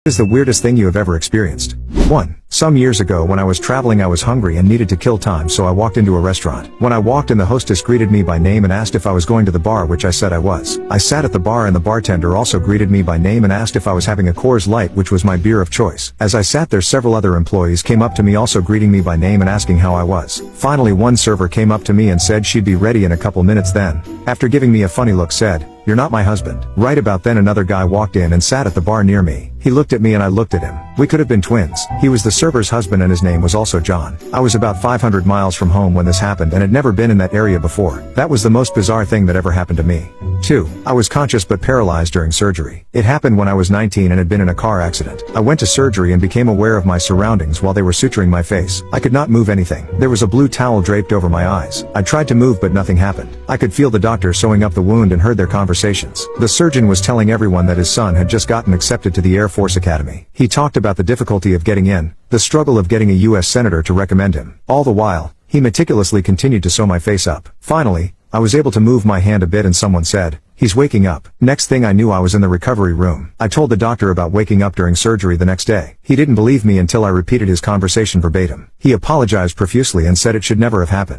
Is the weirdest thing you have ever experienced? 1. Some years ago when I was traveling I was hungry and needed to kill time, so I walked into a restaurant. When I walked in, the hostess greeted me by name and asked if I was going to the bar, which I said I was. I sat at the bar and the bartender also greeted me by name and asked if I was having a Coors Light, which was my beer of choice. As I sat there, several other employees came up to me also greeting me by name and asking how I was. Finally, one server came up to me and said she'd be ready in a couple minutes, then, after giving me a funny look, said, "You're not my husband." Right about then another guy walked in and sat at the bar near me. He looked at me and I looked at him. We could have been twins. He was the server's husband and his name was also John. I was about 500 miles from home when this happened and had never been in that area before. That was the most bizarre thing that ever happened to me. 2. I was conscious but paralyzed during surgery. It happened when I was 19 and had been in a car accident. I went to surgery and became aware of my surroundings while they were suturing my face. I could not move anything. There was a blue towel draped over my eyes. I tried to move but nothing happened. I could feel the doctor sewing up the wound and heard their conversations. The surgeon was telling everyone that his son had just gotten accepted to the Air Force Academy. He talked about the difficulty of getting in, the struggle of getting a U.S. senator to recommend him. All the while, he meticulously continued to sew my face up. Finally, I was able to move my hand a bit and someone said, "He's waking up." Next thing I knew, I was in the recovery room. I told the doctor about waking up during surgery the next day. He didn't believe me until I repeated his conversation verbatim. He apologized profusely and said it should never have happened.